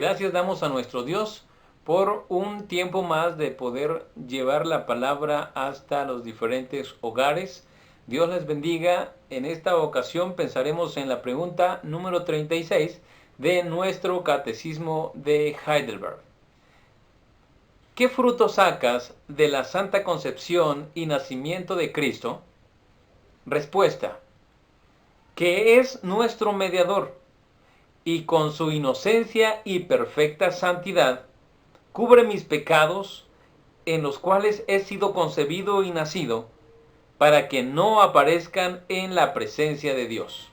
Gracias damos a nuestro Dios por un tiempo más de poder llevar la palabra hasta los diferentes hogares. Dios les bendiga. En esta ocasión pensaremos en la pregunta número 36 de nuestro Catecismo de Heidelberg. ¿Qué fruto sacas de la Santa Concepción y Nacimiento de Cristo? Respuesta: que es nuestro mediador, y con su inocencia y perfecta santidad cubre mis pecados, en los cuales he sido concebido y nacido, para que no aparezcan en la presencia de Dios.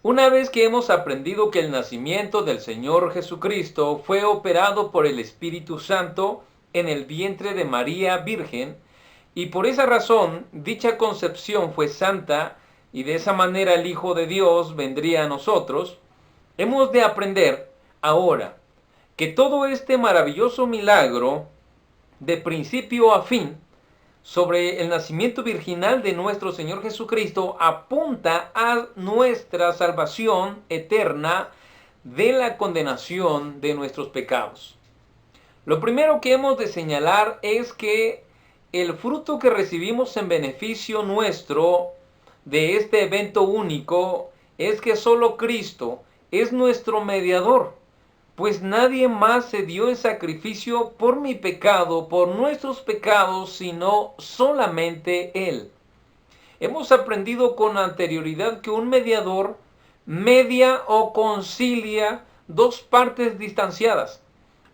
Una vez que hemos aprendido que el nacimiento del Señor Jesucristo fue operado por el Espíritu Santo en el vientre de María Virgen, y por esa razón dicha concepción fue santa, y de esa manera el Hijo de Dios vendría a nosotros, hemos de aprender ahora que todo este maravilloso milagro, de principio a fin, sobre el nacimiento virginal de nuestro Señor Jesucristo, apunta a nuestra salvación eterna de la condenación de nuestros pecados. Lo primero que hemos de señalar es que el fruto que recibimos en beneficio nuestro de este evento único es que solo Cristo es nuestro mediador, pues nadie más se dio en sacrificio por mi pecado, por nuestros pecados, sino solamente Él. Hemos aprendido con anterioridad que un mediador media o concilia dos partes distanciadas,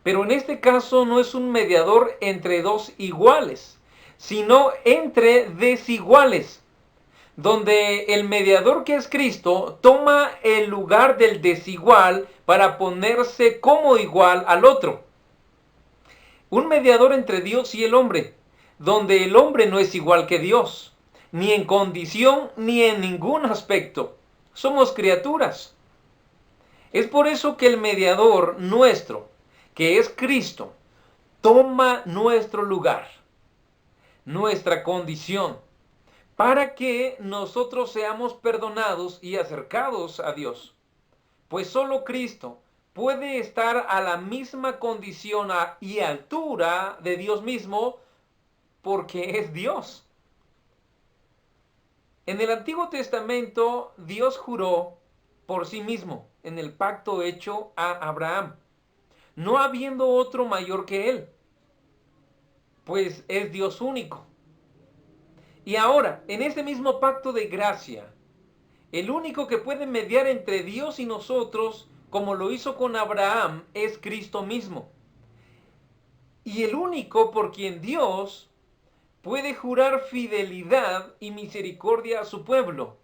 pero en este caso no es un mediador entre dos iguales, sino entre desiguales, donde el mediador, que es Cristo, toma el lugar del desigual para ponerse como igual al otro. Un mediador entre Dios y el hombre, donde el hombre no es igual que Dios, ni en condición ni en ningún aspecto. Somos criaturas. Es por eso que el mediador nuestro, que es Cristo, toma nuestro lugar, nuestra condición, para que nosotros seamos perdonados y acercados a Dios. Pues solo Cristo puede estar a la misma condición y altura de Dios mismo, porque es Dios. En el Antiguo Testamento, Dios juró por sí mismo en el pacto hecho a Abraham, no habiendo otro mayor que él, pues es Dios único. Y ahora, en este mismo pacto de gracia, el único que puede mediar entre Dios y nosotros, como lo hizo con Abraham, es Cristo mismo. Y el único por quien Dios puede jurar fidelidad y misericordia a su pueblo,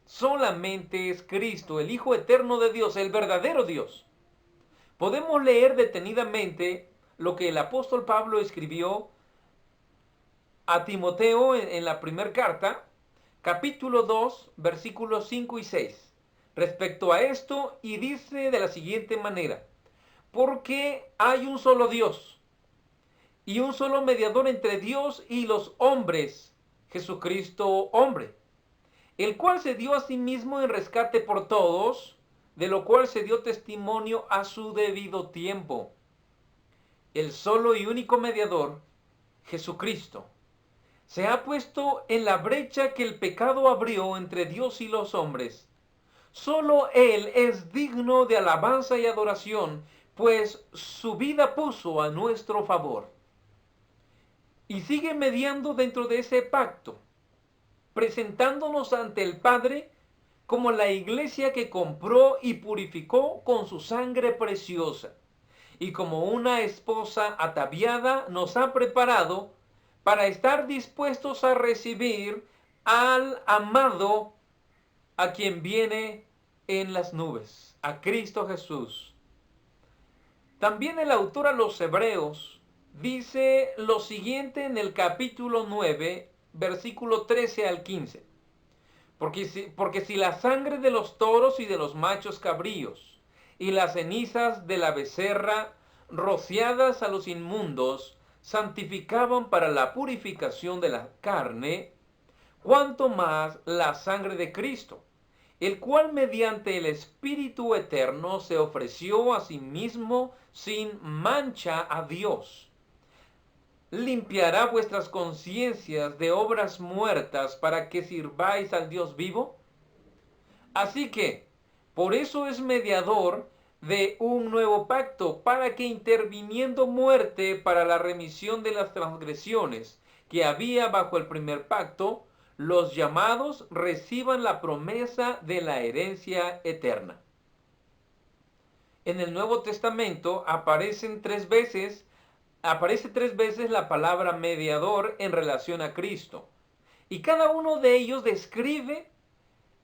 solamente es Cristo, el Hijo eterno de Dios, el verdadero Dios. Podemos leer detenidamente lo que el apóstol Pablo escribió a Timoteo en la primera carta, capítulo 2, versículos 5 y 6, respecto a esto, y dice de la siguiente manera: porque hay un solo Dios y un solo mediador entre Dios y los hombres, Jesucristo hombre, el cual se dio a sí mismo en rescate por todos, de lo cual se dio testimonio a su debido tiempo. El solo y único mediador, Jesucristo, se ha puesto en la brecha que el pecado abrió entre Dios y los hombres. Solo Él es digno de alabanza y adoración, pues su vida puso a nuestro favor. Y sigue mediando dentro de ese pacto, presentándonos ante el Padre como la iglesia que compró y purificó con su sangre preciosa, y como una esposa ataviada nos ha preparado para estar dispuestos a recibir al amado, a quien viene en las nubes, a Cristo Jesús. También el autor a los Hebreos dice lo siguiente en el capítulo 9, versículo 13 al 15. Porque si la sangre de los toros y de los machos cabríos y las cenizas de la becerra rociadas a los inmundos santificaban para la purificación de la carne, cuánto más la sangre de Cristo, el cual mediante el Espíritu Eterno se ofreció a sí mismo sin mancha a Dios. ¿Limpiará vuestras conciencias de obras muertas para que sirváis al Dios vivo? Así que, por eso es mediador de un nuevo pacto, para que interviniendo muerte para la remisión de las transgresiones que había bajo el primer pacto, los llamados reciban la promesa de la herencia eterna. En el Nuevo Testamento aparece tres veces la palabra mediador en relación a Cristo. Y cada uno de ellos describe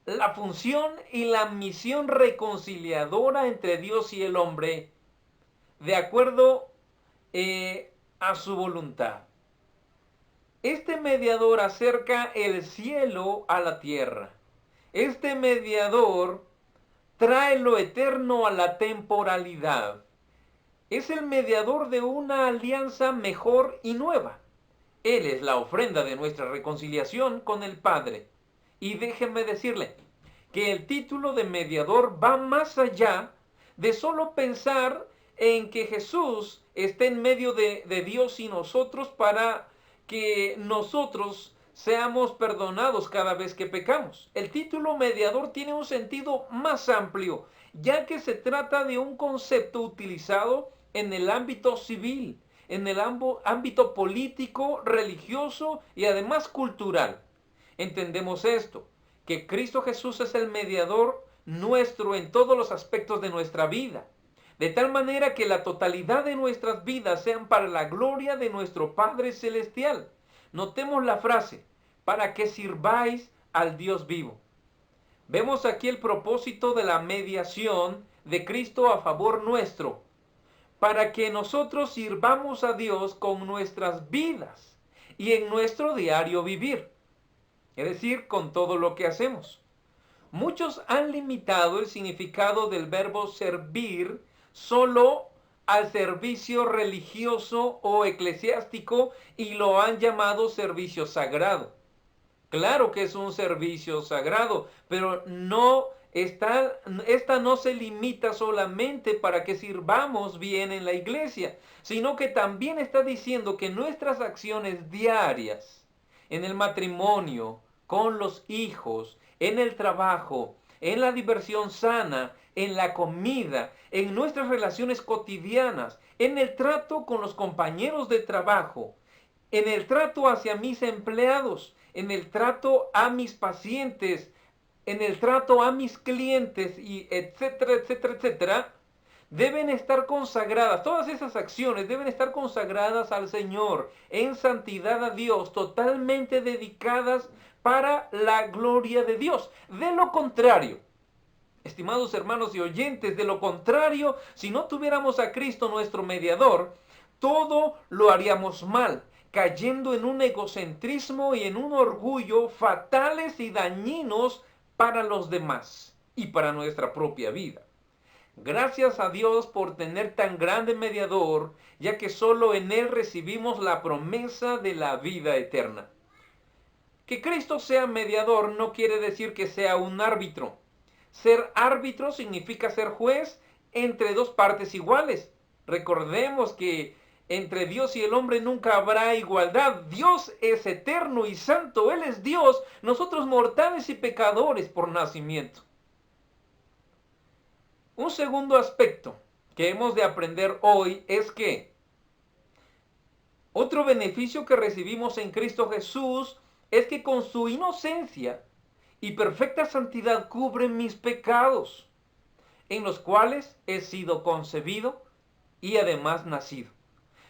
la función y la misión reconciliadora entre Dios y el hombre de acuerdo a su voluntad. Este mediador acerca el cielo a la tierra. Este mediador trae lo eterno a la temporalidad. Es el mediador de una alianza mejor y nueva. Él es la ofrenda de nuestra reconciliación con el Padre. Y déjenme decirle que el título de mediador va más allá de solo pensar en que Jesús esté en medio de Dios y nosotros para que nosotros seamos perdonados cada vez que pecamos. El título mediador tiene un sentido más amplio, ya que se trata de un concepto utilizado en el ámbito civil, en el ámbito político, religioso y además cultural. Entendemos esto, que Cristo Jesús es el mediador nuestro en todos los aspectos de nuestra vida, de tal manera que la totalidad de nuestras vidas sean para la gloria de nuestro Padre Celestial. Notemos la frase, para que sirváis al Dios vivo. Vemos aquí el propósito de la mediación de Cristo a favor nuestro, para que nosotros sirvamos a Dios con nuestras vidas y en nuestro diario vivir, es decir, con todo lo que hacemos. Muchos han limitado el significado del verbo servir solo al servicio religioso o eclesiástico y lo han llamado servicio sagrado. Claro que es un servicio sagrado, pero esta no se limita solamente para que sirvamos bien en la iglesia, sino que también está diciendo que nuestras acciones diarias, en el matrimonio, con los hijos, en el trabajo, en la diversión sana, en la comida, en nuestras relaciones cotidianas, en el trato con los compañeros de trabajo, en el trato hacia mis empleados, en el trato a mis pacientes, en el trato a mis clientes, y etcétera, etcétera, etcétera, deben estar consagradas, todas esas acciones deben estar consagradas al Señor, en santidad a Dios, totalmente dedicadas para la gloria de Dios. De lo contrario, estimados hermanos y oyentes, de lo contrario, si no tuviéramos a Cristo nuestro mediador, todo lo haríamos mal, cayendo en un egocentrismo y en un orgullo fatales y dañinos para los demás y para nuestra propia vida. Gracias a Dios por tener tan grande mediador, ya que solo en Él recibimos la promesa de la vida eterna. Que Cristo sea mediador no quiere decir que sea un árbitro. Ser árbitro significa ser juez entre dos partes iguales. Recordemos que entre Dios y el hombre nunca habrá igualdad. Dios es eterno y santo. Él es Dios. Nosotros mortales y pecadores por nacimiento. Un segundo aspecto que hemos de aprender hoy es que otro beneficio que recibimos en Cristo Jesús es que con su inocencia y perfecta santidad cubre mis pecados, en los cuales he sido concebido y además nacido,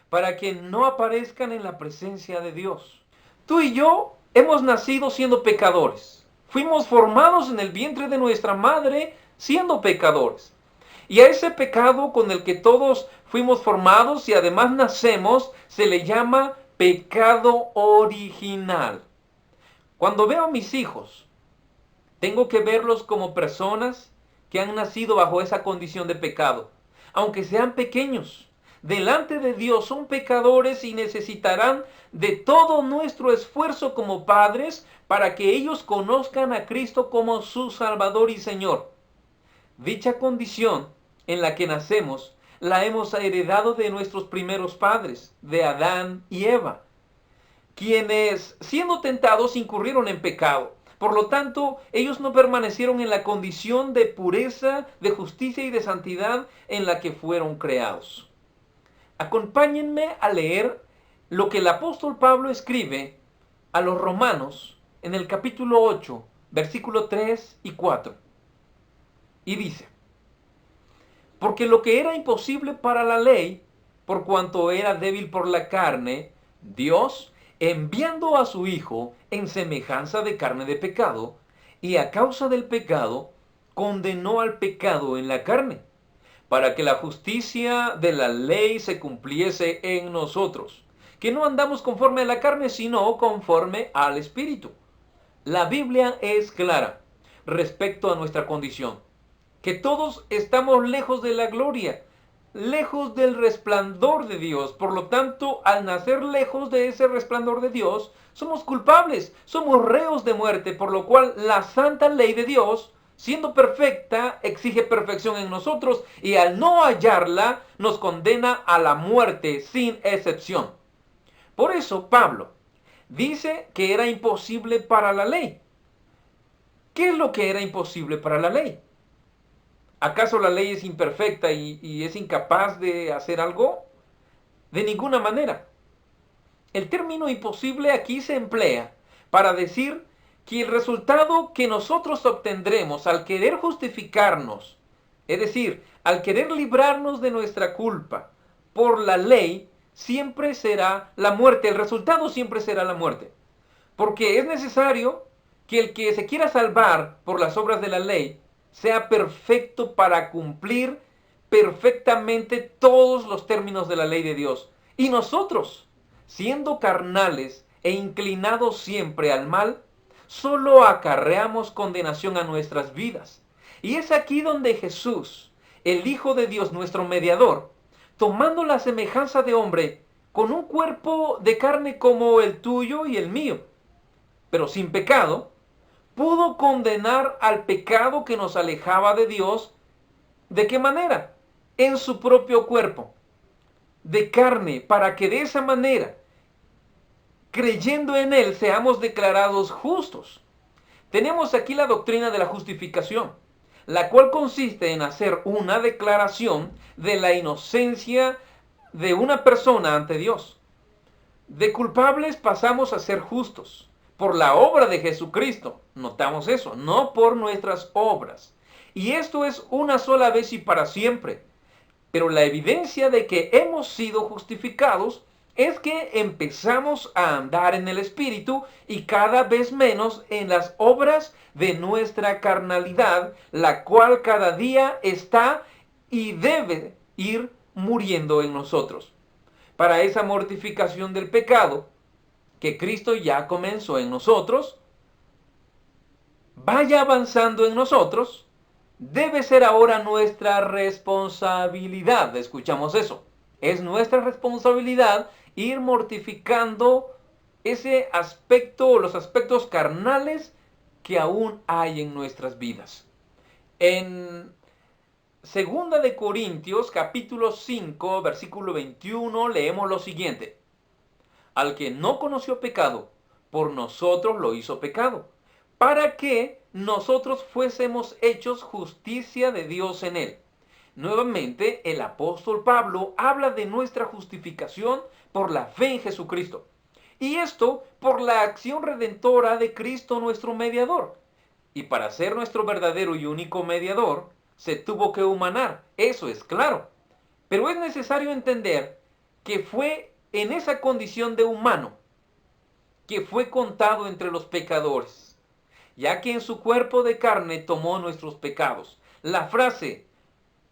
para que no aparezcan en la presencia de Dios. Tú y yo hemos nacido siendo pecadores. Fuimos formados en el vientre de nuestra madre siendo pecadores. Y a ese pecado con el que todos fuimos formados y además nacemos, se le llama pecado original. Cuando veo a mis hijos, tengo que verlos como personas que han nacido bajo esa condición de pecado, aunque sean pequeños. delante de Dios son pecadores y necesitarán de todo nuestro esfuerzo como padres para que ellos conozcan a Cristo como su Salvador y Señor. Dicha condición en la que nacemos la hemos heredado de nuestros primeros padres, de Adán y Eva, quienes, siendo tentados, incurrieron en pecado. Por lo tanto, ellos no permanecieron en la condición de pureza, de justicia y de santidad en la que fueron creados. Acompáñenme a leer lo que el apóstol Pablo escribe a los romanos en el capítulo 8, versículo 3 y 4. Y dice: porque lo que era imposible para la ley, por cuanto era débil por la carne, Dios, enviando a su Hijo en semejanza de carne de pecado, y a causa del pecado, condenó al pecado en la carne, para que la justicia de la ley se cumpliese en nosotros, que no andamos conforme a la carne, sino conforme al Espíritu. La Biblia es clara respecto a nuestra condición, que todos estamos lejos de la gloria, lejos del resplandor de Dios. Por lo tanto, al nacer lejos de ese resplandor de Dios, somos culpables, somos reos de muerte, por lo cual la santa ley de Dios, siendo perfecta, exige perfección en nosotros, y al no hallarla, nos condena a la muerte sin excepción. Por eso Pablo dice que era imposible para la ley. ¿Qué es lo que era imposible para la ley? ¿Acaso la ley es imperfecta y es incapaz de hacer algo? De ninguna manera. El término imposible aquí se emplea para decir que el resultado que nosotros obtendremos al querer justificarnos, es decir, al querer librarnos de nuestra culpa por la ley, siempre será la muerte. El resultado siempre será la muerte. Porque es necesario que el que se quiera salvar por las obras de la ley sea perfecto para cumplir perfectamente todos los términos de la ley de Dios. Y nosotros, siendo carnales e inclinados siempre al mal, solo acarreamos condenación a nuestras vidas. Y es aquí donde Jesús, el Hijo de Dios, nuestro mediador, tomando la semejanza de hombre, con un cuerpo de carne como el tuyo y el mío, pero sin pecado, pudo condenar al pecado que nos alejaba de Dios. ¿De qué manera? En su propio cuerpo, de carne, para que de esa manera, creyendo en Él, seamos declarados justos. Tenemos aquí la doctrina de la justificación, la cual consiste en hacer una declaración de la inocencia de una persona ante Dios. De culpables pasamos a ser justos por la obra de Jesucristo. Notamos eso, no por nuestras obras. Y esto es una sola vez y para siempre. Pero la evidencia de que hemos sido justificados es que empezamos a andar en el Espíritu y cada vez menos en las obras de nuestra carnalidad, la cual cada día está y debe ir muriendo en nosotros. Para esa mortificación del pecado que Cristo ya comenzó en nosotros, vaya avanzando en nosotros, debe ser ahora nuestra responsabilidad. Escuchamos eso. Es nuestra responsabilidad ir mortificando ese aspecto, los aspectos carnales que aún hay en nuestras vidas. En Segunda de Corintios, capítulo 5, versículo 21, leemos lo siguiente: al que no conoció pecado, por nosotros lo hizo pecado, para que nosotros fuésemos hechos justicia de Dios en él. Nuevamente, el apóstol Pablo habla de nuestra justificación por la fe en Jesucristo. Y esto por la acción redentora de Cristo nuestro mediador. Y para ser nuestro verdadero y único mediador, se tuvo que humanar, eso es claro. Pero es necesario entender que fue en esa condición de humano que fue contado entre los pecadores, ya que en su cuerpo de carne tomó nuestros pecados. La frase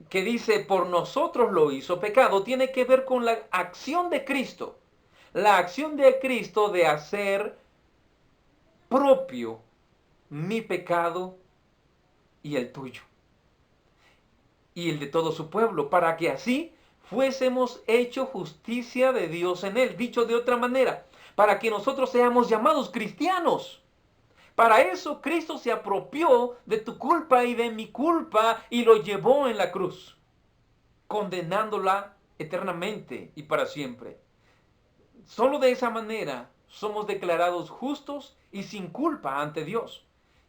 que dice por nosotros lo hizo pecado tiene que ver con la acción de Cristo. La acción de Cristo de hacer propio mi pecado y el tuyo y el de todo su pueblo, para que así fuésemos hecho justicia de Dios en él. Dicho de otra manera, para que nosotros seamos llamados cristianos. Para eso Cristo se apropió de tu culpa y de mi culpa y lo llevó en la cruz, condenándola eternamente y para siempre. Solo de esa manera somos declarados justos y sin culpa ante Dios,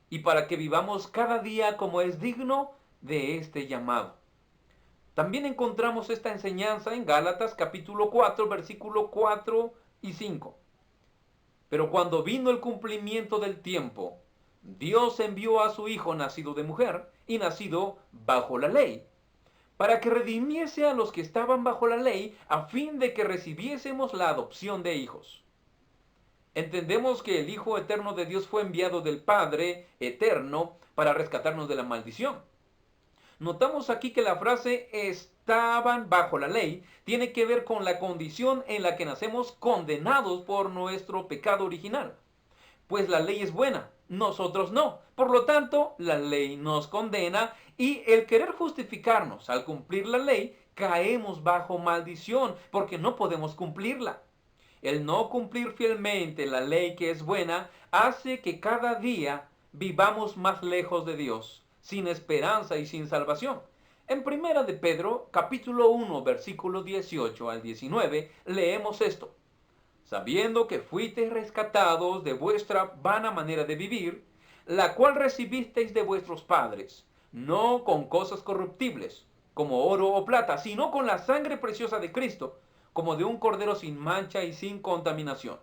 y para que vivamos cada día como es digno de este llamado. También encontramos esta enseñanza en Gálatas capítulo 4, versículo 4 y 5. Pero cuando vino el cumplimiento del tiempo, Dios envió a su Hijo nacido de mujer y nacido bajo la ley, para que redimiese a los que estaban bajo la ley, a fin de que recibiésemos la adopción de hijos. Entendemos que el Hijo eterno de Dios fue enviado del Padre eterno para rescatarnos de la maldición. Notamos aquí que la frase estaban bajo la ley tiene que ver con la condición en la que nacemos condenados por nuestro pecado original. Pues la ley es buena, nosotros no. Por lo tanto, la ley nos condena y el querer justificarnos al cumplir la ley, caemos bajo maldición porque no podemos cumplirla. El no cumplir fielmente la ley que es buena hace que cada día vivamos más lejos de Dios, sin esperanza y sin salvación. En Primera de Pedro, capítulo 1, versículo 18 al 19, leemos esto. Sabiendo que fuisteis rescatados de vuestra vana manera de vivir, la cual recibisteis de vuestros padres, no con cosas corruptibles, como oro o plata, sino con la sangre preciosa de Cristo, como de un cordero sin mancha y sin contaminación.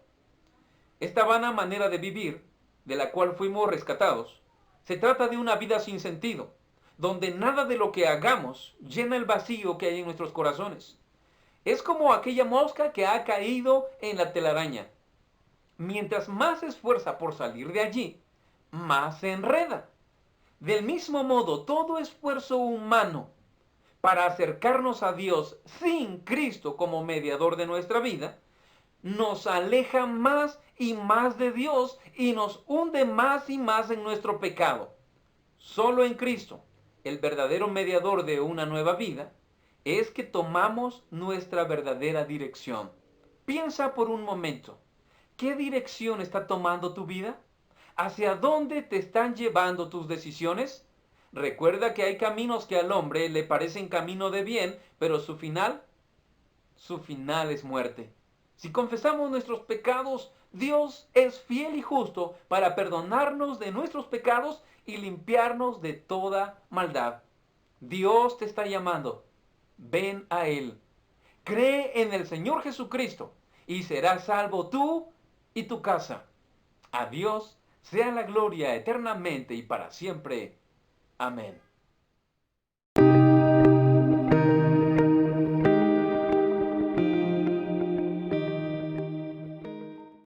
Esta vana manera de vivir, de la cual fuimos rescatados, se trata de una vida sin sentido, donde nada de lo que hagamos llena el vacío que hay en nuestros corazones. Es como aquella mosca que ha caído en la telaraña. Mientras más se esfuerza por salir de allí, más se enreda. Del mismo modo, todo esfuerzo humano para acercarnos a Dios sin Cristo como mediador de nuestra vida, nos aleja más y más de Dios y nos hunde más y más en nuestro pecado. Solo en Cristo, el verdadero mediador de una nueva vida, es que tomamos nuestra verdadera dirección. Piensa por un momento, ¿qué dirección está tomando tu vida? ¿Hacia dónde te están llevando tus decisiones? Recuerda que hay caminos que al hombre le parecen camino de bien, pero su final es muerte. Si confesamos nuestros pecados, Dios es fiel y justo para perdonarnos de nuestros pecados y limpiarnos de toda maldad. Dios te está llamando. Ven a Él. Cree en el Señor Jesucristo y serás salvo tú y tu casa. A Dios sea la gloria eternamente y para siempre. Amén.